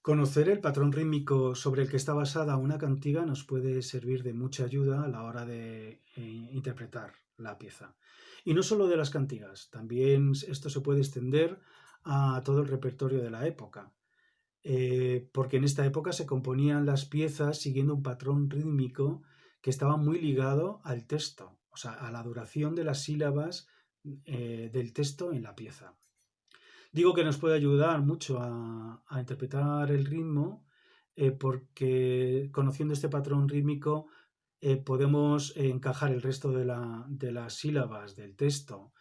Conocer el patrón rítmico sobre el que está basada una cantiga nos puede servir de mucha ayuda a la hora de interpretar la pieza. Y no solo de las cantigas, también esto se puede extender a todo el repertorio de la época, porque en esta época se componían las piezas siguiendo un patrón rítmico que estaba muy ligado al texto, o sea, a la duración de las sílabas del texto en la pieza. Digo que nos puede ayudar mucho a interpretar el ritmo, porque conociendo este patrón rítmico podemos encajar el resto de las sílabas del texto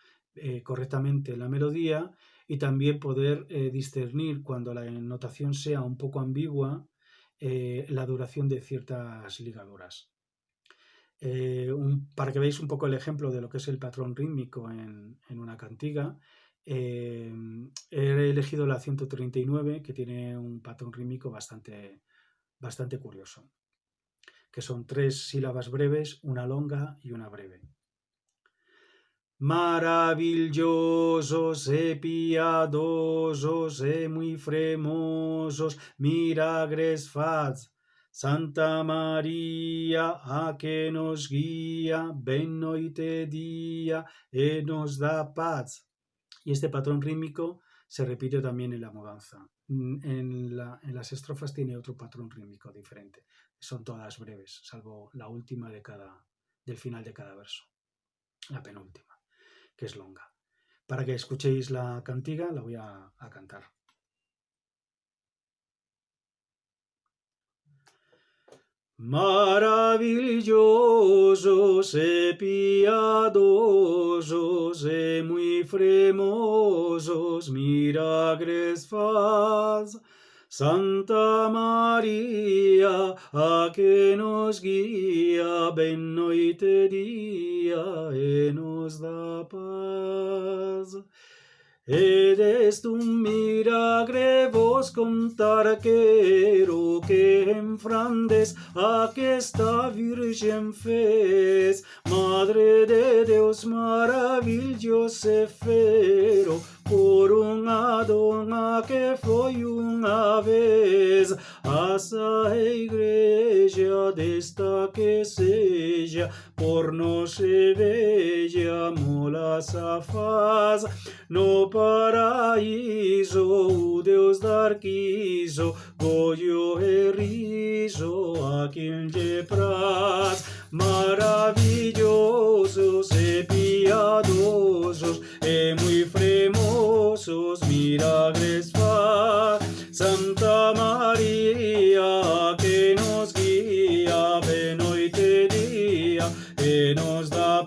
correctamente en la melodía y también poder discernir cuando la notación sea un poco ambigua la duración de ciertas ligaduras. Para que veáis un poco el ejemplo de lo que es el patrón rítmico en una cantiga, he elegido la 139, que tiene un patrón rítmico bastante curioso, que son 3 sílabas breves, una longa y una breve. Maravillosos, piadosos, muy fremosos, milagres faz. Santa María, a que nos guía, ven noite día, nos da paz. Y este patrón rítmico se repite también en la mudanza. En las estrofas tiene otro patrón rítmico diferente. Son todas breves, salvo la última del final de cada verso, la penúltima, que es longa. Para que escuchéis la cantiga, la voy a cantar. Maravillosos, piadosos, muy fremosos, milagres faz. Santa María, a que nos guía, ven noite día, nos da paz. Eres un milagre vos contar quiero que en Flandes aquesta Virgen fez, Madre de Deus maravilloso fero, por unha dona que foi unha vez, asa igreja desta que seja, por nos se veja molas a faz, no paraíso o Deus dar quiso, goyo e riso a quien lle praz. Maravillosos e piadosos e muy fremosos, milagres faz. Santa María, que nos guía, de noite e día, e nos da